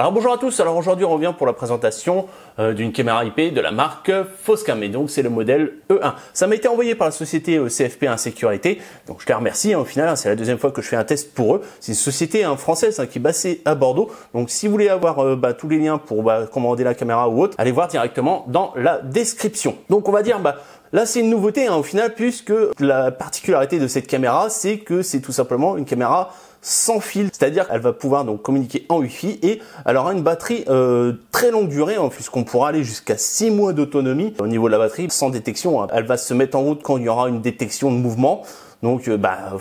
Alors bonjour à tous, alors aujourd'hui on revient pour la présentation d'une caméra IP de la marque Foscam et donc c'est le modèle E1. Ça m'a été envoyé par la société CFP Insécurité, donc je les remercie au final, c'est la deuxième fois que je fais un test pour eux. C'est une société française qui est basée à Bordeaux, donc si vous voulez avoir tous les liens pour commander la caméra ou autre, allez voir directement dans la description. Donc on va dire là, c'est une nouveauté au final, puisque la particularité de cette caméra, c'est que c'est tout simplement une caméra sans fil, c'est-à-dire qu'elle va pouvoir donc communiquer en Wi-Fi et elle aura une batterie très longue durée, puisqu'on pourra aller jusqu'à 6 mois d'autonomie au niveau de la batterie sans détection. Elle va se mettre en route quand il y aura une détection de mouvement. Donc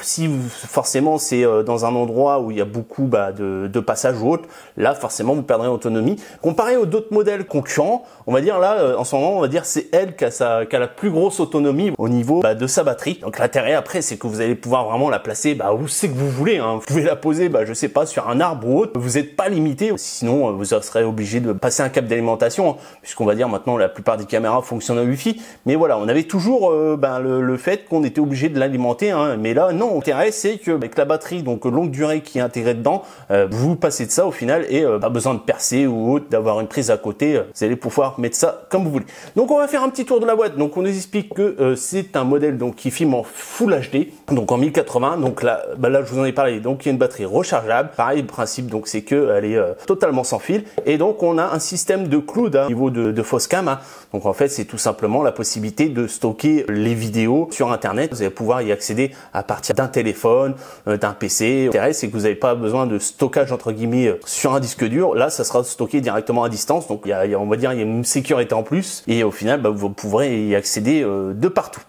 si forcément c'est dans un endroit où il y a beaucoup de passages ou autre, là forcément vous perdrez en autonomie. Comparé aux d'autres modèles concurrents, on va dire là en ce moment on va dire c'est elle qui a la plus grosse autonomie au niveau de sa batterie. Donc l'intérêt après c'est que vous allez pouvoir vraiment la placer où c'est que vous voulez. Vous pouvez la poser je sais pas sur un arbre ou autre. Vous n'êtes pas limité. Sinon vous serez obligé de passer un câble d'alimentation puisqu'on va dire maintenant la plupart des caméras fonctionnent en Wi-Fi. Mais voilà, on avait toujours le fait qu'on était obligé de l'alimenter. Mais là non, l'intérêt c'est que avec la batterie donc longue durée qui est intégrée dedans, vous passez de ça au final et pas besoin de percer ou autre, d'avoir une prise à côté, vous allez pouvoir mettre ça comme vous voulez. Donc on va faire un petit tour de la boîte. Donc on nous explique que c'est un modèle donc qui filme en Full HD, donc en 1080. Donc là, là je vous en ai parlé. Donc il y a une batterie rechargeable. Pareil, le principe donc c'est que elle est totalement sans fil et donc on a un système de cloud au niveau de Foscam. Donc en fait c'est tout simplement la possibilité de stocker les vidéos sur internet. Vous allez pouvoir y accéder à partir d'un téléphone, d'un PC. L'intérêt c'est que vous n'avez pas besoin de stockage entre guillemets sur un disque dur. Là ça sera stocké directement à distance. Donc on va dire il y a une sécurité en plus et au final vous pourrez y accéder de partout.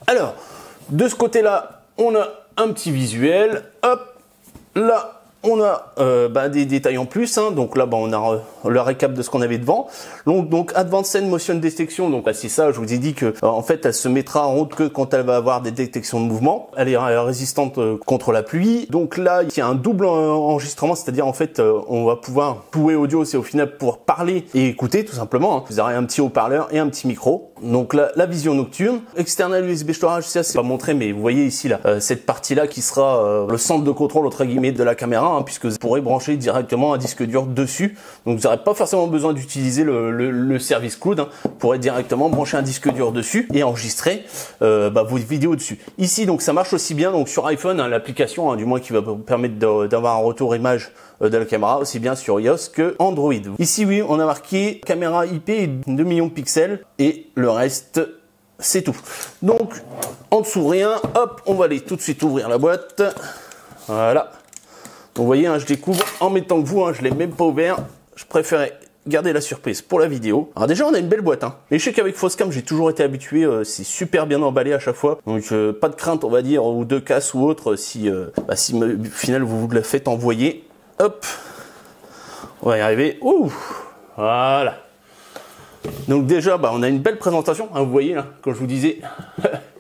Alors de ce côté là on a un petit visuel. Hop là. On a des détails en plus, donc là on a le récap de ce qu'on avait devant. Donc Advanced Motion Detection, donc c'est ça, je vous ai dit que en fait elle se mettra en route que quand elle va avoir des détections de mouvement. Elle est résistante contre la pluie. Donc là il y a un double enregistrement, c'est-à-dire en fait on va pouvoir jouer audio, c'est au final pouvoir parler et écouter tout simplement. Vous aurez un petit haut-parleur et un petit micro. Donc là la vision nocturne, external USB storage, ça c'est pas montré, mais vous voyez ici là cette partie là qui sera le centre de contrôle entre guillemets de la caméra. Puisque vous pourrez brancher directement un disque dur dessus. Donc vous n'aurez pas forcément besoin d'utiliser le service cloud. Vous pourrez directement brancher un disque dur dessus et enregistrer vos vidéos dessus. Ici donc ça marche aussi bien donc sur iPhone, l'application du moins qui va vous permettre d'avoir un retour image de la caméra, aussi bien sur iOS que Android. Ici oui on a marqué caméra IP 2 millions de pixels et le reste c'est tout. Donc en dessous rien, hop, on va aller tout de suite ouvrir la boîte. Voilà. Donc vous voyez, je découvre en même temps que vous, je ne l'ai même pas ouvert. Je préférais garder la surprise pour la vidéo. Alors déjà, on a une belle boîte. Et je sais qu'avec Foscam, j'ai toujours été habitué, c'est super bien emballé à chaque fois. Donc pas de crainte, on va dire, ou de casse ou autre, si au final vous vous la faites envoyer. Hop, on va y arriver. Ouh, voilà. Donc déjà, on a une belle présentation. Vous voyez là, quand je vous disais,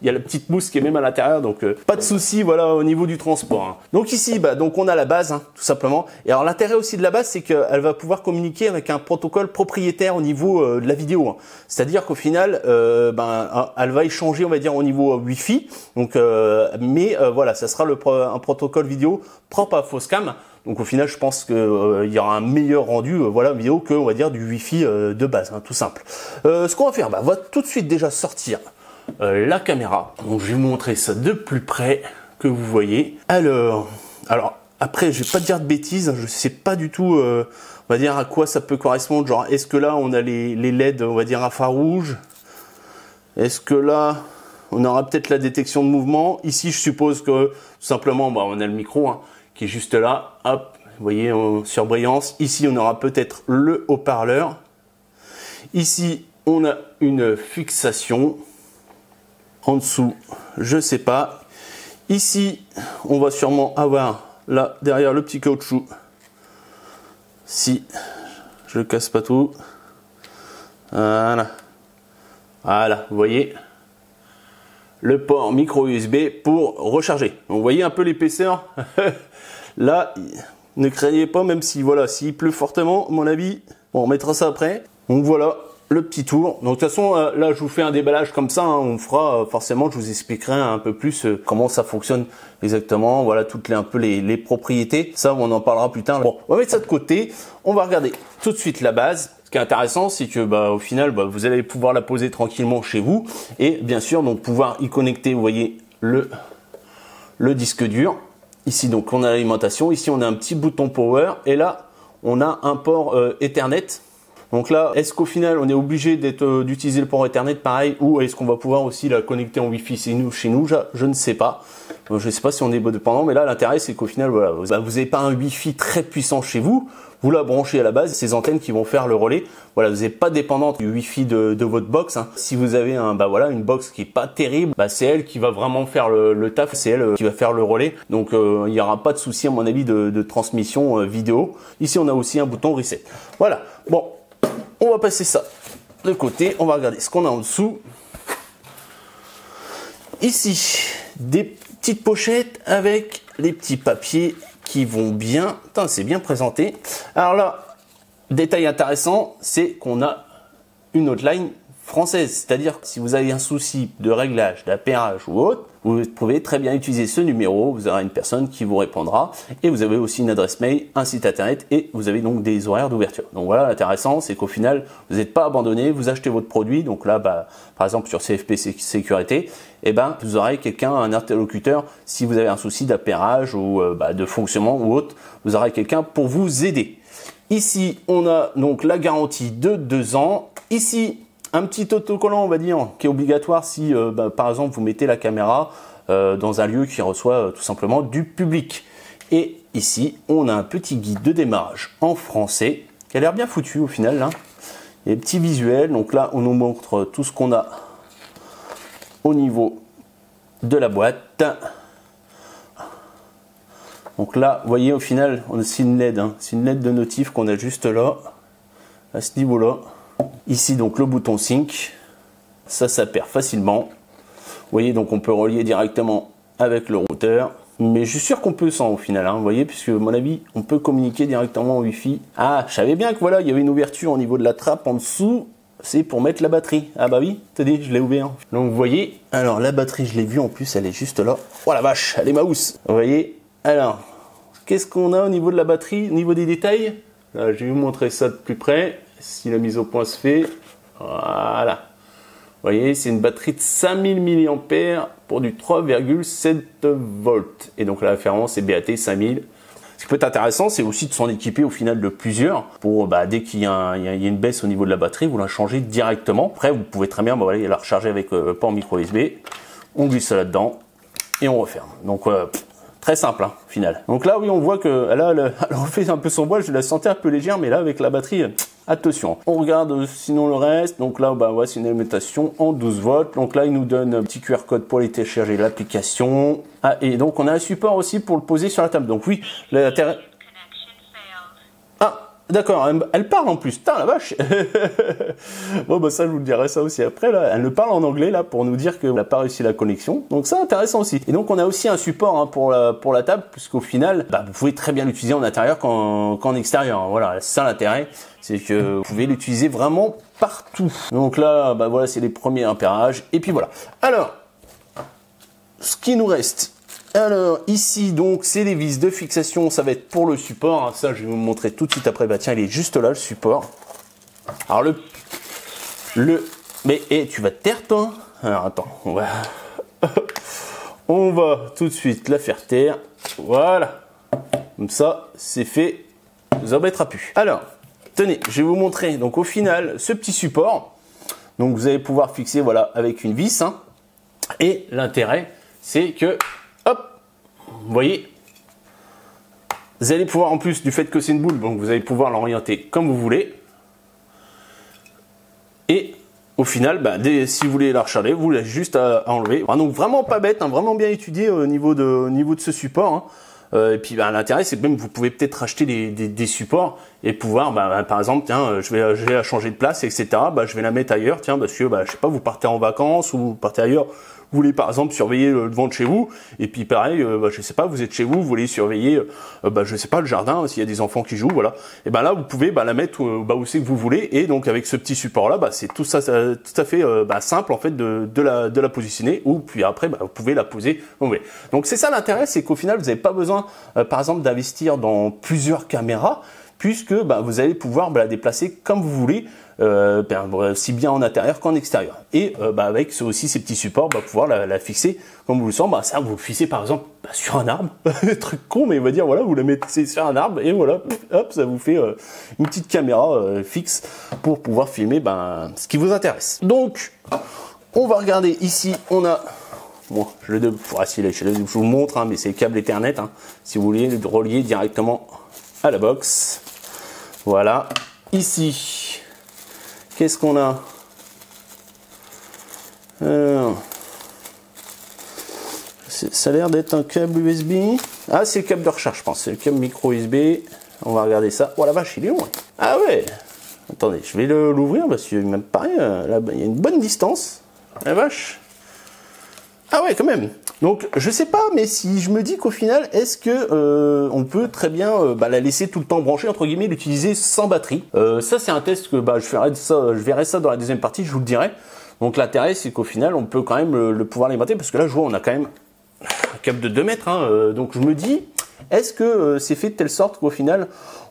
il y a la petite mousse qui est même à l'intérieur, donc pas de souci, voilà, au niveau du transport. Donc ici, donc on a la base, tout simplement. Et alors l'intérêt aussi de la base, c'est qu'elle va pouvoir communiquer avec un protocole propriétaire au niveau de la vidéo. C'est-à-dire qu'au final, elle va échanger, on va dire, au niveau Wi-Fi. Donc, voilà, ça sera un protocole vidéo propre à Foscam. Donc au final, je pense qu'il y aura un meilleur rendu vidéo que, on va dire, du Wi-Fi de base, tout simple. Ce qu'on va faire, on va tout de suite déjà sortir la caméra. Donc je vais vous montrer ça de plus près que vous voyez. Alors après, je vais pas te dire de bêtises, je sais pas du tout, on va dire à quoi ça peut correspondre. Genre, est-ce que là on a les LED, on va dire infrarouge? Est-ce que là on aura peut-être la détection de mouvement? Ici, je suppose que tout simplement, on a le micro qui est juste là. Hop, vous voyez en surbrillance. Ici, on aura peut-être le haut-parleur. Ici, on a une fixation. En dessous, je sais pas. Ici, on va sûrement avoir là derrière le petit caoutchouc. Si je casse pas tout. Voilà. Voilà, vous voyez. Le port micro USB pour recharger. Donc, vous voyez un peu l'épaisseur. Là, ne craignez pas, même si s'il pleut fortement, à mon avis. Bon, on mettra ça après. Donc voilà, le petit tour. Donc de toute façon, là je vous fais un déballage comme ça, hein. On fera forcément, je vous expliquerai un peu plus comment ça fonctionne exactement. Voilà toutes un peu les propriétés. Ça, on en parlera plus tard. Bon, on va mettre ça de côté. On va regarder tout de suite la base. Ce qui est intéressant, c'est que au final, vous allez pouvoir la poser tranquillement chez vous et bien sûr donc pouvoir y connecter. Vous voyez le disque dur. Ici donc on a l'alimentation. Ici on a un petit bouton power et là on a un port Ethernet. Donc là, est-ce qu'au final, on est obligé d'utiliser le port Ethernet pareil ou est-ce qu'on va pouvoir aussi la connecter en Wi-Fi chez nous, je ne sais pas. Je ne sais pas si on est dépendant, mais là, l'intérêt, c'est qu'au final, voilà, vous n'avez pas un Wi-Fi très puissant chez vous. Vous la branchez à la base, ces antennes qui vont faire le relais. Voilà, vous n'êtes pas dépendant du Wi-Fi de votre box, hein. Si vous avez une box qui est pas terrible, c'est elle qui va vraiment faire le taf, c'est elle qui va faire le relais. Donc il n'y aura pas de souci à mon avis de transmission vidéo. Ici, on a aussi un bouton reset. Voilà. Bon. On va passer ça de côté, on va regarder ce qu'on a en dessous. Ici, des petites pochettes avec les petits papiers qui vont bien. Putain, c'est bien présenté. Alors là, détail intéressant, c'est qu'on a une hotline française. C'est-à-dire si vous avez un souci de réglage, d'appairage ou autre, vous pouvez très bien utiliser ce numéro, vous aurez une personne qui vous répondra et vous avez aussi une adresse mail, un site internet et vous avez donc des horaires d'ouverture. Donc voilà, l'intéressant c'est qu'au final, vous n'êtes pas abandonné, vous achetez votre produit, donc là par exemple sur CFP Sécurité, vous aurez quelqu'un, un interlocuteur, si vous avez un souci d'appairage ou de fonctionnement ou autre, vous aurez quelqu'un pour vous aider. Ici, on a donc la garantie de 2 ans. Ici, un petit autocollant, on va dire, qui est obligatoire si, par exemple, vous mettez la caméra dans un lieu qui reçoit tout simplement du public. Et ici, on a un petit guide de démarrage en français qui a l'air bien foutu au final. Hein. Il y a des petits visuels. Donc là, on nous montre tout ce qu'on a au niveau de la boîte. Donc là, vous voyez, au final, c'est une LED. Hein. C'est une LED de notif qu'on a juste là, à ce niveau-là. Ici donc le bouton sync, ça s'appaire facilement. Vous voyez donc on peut relier directement avec le routeur. Mais je suis sûr qu'on peut sans au final, hein, vous voyez, puisque à mon avis on peut communiquer directement en Wi-Fi. Ah, je savais bien que voilà, il y avait une ouverture au niveau de la trappe en dessous, c'est pour mettre la batterie. Ah bah oui, attendez, je l'ai ouvert. Donc vous voyez, alors la batterie je l'ai vue en plus, elle est juste là. Oh la vache, elle est mouse. Vous voyez, alors, qu'est-ce qu'on a au niveau de la batterie, au niveau des détails? Là, je vais vous montrer ça de plus près. Si la mise au point se fait, voilà. Vous voyez, c'est une batterie de 5000 mAh pour du 3,7 volts. Et donc la référence est BAT 5000. Ce qui peut être intéressant, c'est aussi de s'en équiper au final de plusieurs. Pour dès qu'il y a une baisse au niveau de la batterie, vous la changez directement. Après, vous pouvez très bien la recharger avec port micro USB. On glisse ça là-dedans et on referme. Donc très simple, hein, au final. Donc là, oui, on voit que là, elle refait un peu son bois. Je la sentais un peu légère, mais là, avec la batterie, attention. On regarde sinon le reste. Donc là, c'est une alimentation en 12 volts. Donc là, il nous donne un petit QR code pour aller télécharger l'application. Ah, et donc, on a un support aussi pour le poser sur la table. Donc oui, l'intérêt... Ah, d'accord, elle parle en plus. Putain, la vache. Bon, ça, je vous le dirai ça aussi après. Là, elle nous parle en anglais là pour nous dire qu'elle n'a pas réussi la connexion. Donc ça, intéressant aussi. Et donc, on a aussi un support, hein, pour la table, puisqu'au final, vous pouvez très bien l'utiliser en intérieur qu'en extérieur. Hein. Voilà, c'est ça l'intérêt. C'est que vous pouvez l'utiliser vraiment partout. Donc là, voilà, c'est les premiers ampérages. Et puis voilà. Alors, ce qui nous reste... Alors ici donc c'est les vis de fixation, ça va être pour le support, hein, ça je vais vous montrer tout de suite après, tiens il est juste là le support. Alors mais tu vas te taire toi. Alors attends, on va tout de suite la faire taire, voilà, comme ça c'est fait, vous embêtera plus. Alors tenez, je vais vous montrer donc au final ce petit support, donc vous allez pouvoir fixer voilà avec une vis, hein, et l'intérêt c'est que vous voyez, vous allez pouvoir, en plus du fait que c'est une boule, donc vous allez pouvoir l'orienter comme vous voulez. Et au final, si vous voulez la recharger, vous l'avez juste à enlever. Donc vraiment pas bête, hein, vraiment bien étudié au niveau de ce support. Hein. Et puis l'intérêt, c'est que même vous pouvez peut-être racheter des supports et pouvoir, par exemple, tiens, je vais la changer de place, etc. Je vais la mettre ailleurs, tiens, parce que je sais pas, vous partez en vacances ou vous partez ailleurs. voulez par exemple surveiller le devant de chez vous, et puis pareil, je sais pas, vous êtes chez vous, vous voulez surveiller, je sais pas, le jardin, s'il y a des enfants qui jouent, voilà. Et ben là, vous pouvez la mettre où c'est que vous voulez, et donc avec ce petit support là, c'est tout ça, tout à fait simple en fait de la positionner, ou puis après, vous pouvez la poser où vous voulez. Donc c'est ça l'intérêt, c'est qu'au final, vous n'avez pas besoin, par exemple, d'investir dans plusieurs caméras, puisque vous allez pouvoir la déplacer comme vous voulez, si bien en intérieur qu'en extérieur. Et avec aussi ces petits supports, pouvoir la fixer comme vous le sentez. Ça, vous le fixez par exemple sur un arbre, truc con, mais on va dire voilà, vous la mettez sur un arbre et voilà, hop, ça vous fait une petite caméra fixe pour pouvoir filmer ce qui vous intéresse. Donc, on va regarder ici, on a bon, je vous montre, mais c'est le câble Ethernet, si vous voulez le relier directement à la box. Voilà. Ici, qu'est-ce qu'on a? Ça a l'air d'être un câble USB. Ah, c'est le câble de recharge, je pense. C'est le câble micro USB. On va regarder ça. Oh la vache, il est loin. Ah ouais. Attendez, je vais l'ouvrir parce qu'il me paraît, là, il y a une bonne distance. La vache. Ah ouais, quand même. Donc, je sais pas, mais si je me dis qu'au final, est-ce que on peut très bien la laisser tout le temps branchée, entre guillemets, l'utiliser sans batterie. Ça, c'est un test que je verrai ça dans la deuxième partie, je vous le dirai. Donc, l'intérêt, c'est qu'au final, on peut quand même le pouvoir alimenter, parce que là, je vois, on a quand même un câble de 2 mètres. Donc, je me dis, est-ce que c'est fait de telle sorte qu'au final,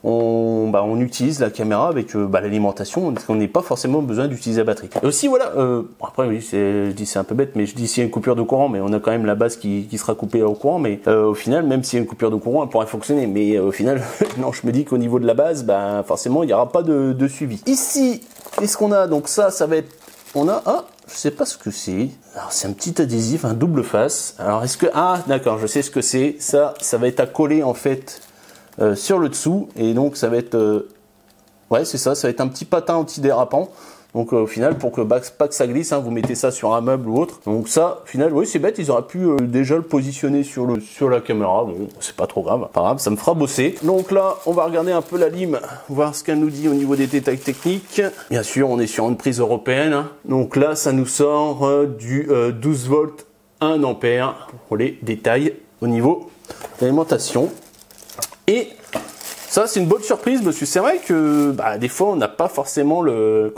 on utilise la caméra avec l'alimentation, parce qu'on n'est pas forcément besoin d'utiliser la batterie. Et aussi voilà, après oui, je dis c'est un peu bête, mais je dis s'il y a une coupure de courant, mais on a quand même la base qui sera coupée au courant, mais au final, même s'il y a une coupure de courant, elle pourrait fonctionner, mais au final, non, je me dis qu'au niveau de la base, forcément, il n'y aura pas de suivi. Ici, qu'est-ce qu'on a? Donc ça va être, on a, je sais pas ce que c'est. Alors c'est un petit adhésif, un double face. Alors est-ce que, d'accord, je sais ce que c'est. Ça va être à coller en fait sur le dessous, et donc ça va être ouais, c'est ça va être un petit patin anti-dérapant. Donc au final, pour que pas que ça glisse, vous mettez ça sur un meuble ou autre. Donc ça, au final, oui, c'est bête, ils auraient pu déjà le positionner sur la caméra. Bon, c'est pas trop grave, pas grave, ça me fera bosser. Donc là, on va regarder un peu la lime, voir ce qu'elle nous dit au niveau des détails techniques. Bien sûr, on est sur une prise européenne. Donc là, ça nous sort du 12 volts 1 ampère pour les détails au niveau de l'alimentation. Et ça, c'est une bonne surprise, parce que c'est vrai que des fois, on n'a pas forcément le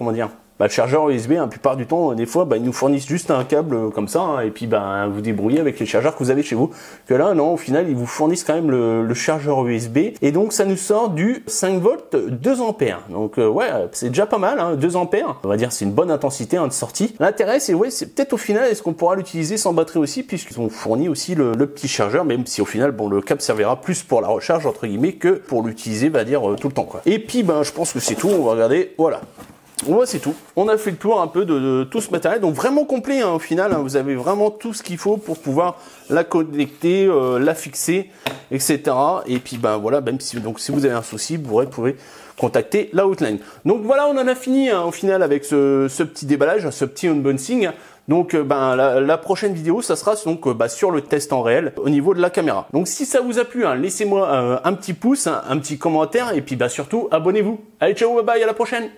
chargeur USB. La plupart du temps, des fois, ils nous fournissent juste un câble comme ça, et puis vous débrouillez avec les chargeurs que vous avez chez vous. Que là, non, au final, ils vous fournissent quand même le chargeur USB, et donc ça nous sort du 5 volts 2 ampères. Donc ouais, c'est déjà pas mal, 2 ampères. On va dire c'est une bonne intensité de sortie. L'intérêt, c'est c'est peut-être au final, est-ce qu'on pourra l'utiliser sans batterie aussi, puisqu'ils ont fourni aussi le petit chargeur, même si au final, le câble servira plus pour la recharge entre guillemets que pour l'utiliser, tout le temps quoi. Et puis je pense que c'est tout. On va regarder, voilà. Ouais, c'est tout. On a fait le tour un peu de tout ce matériel, donc vraiment complet au final. Vous avez vraiment tout ce qu'il faut pour pouvoir la connecter, la fixer, etc. Et puis voilà, même si vous avez un souci, vous pouvez contacter la hotline. Donc voilà, on en a fini au final avec ce petit déballage, ce petit unboxing. Donc la prochaine vidéo, ça sera donc sur le test en réel au niveau de la caméra. Donc si ça vous a plu, laissez-moi un petit pouce, un petit commentaire, et puis surtout abonnez-vous. Allez, ciao, bye bye, à la prochaine.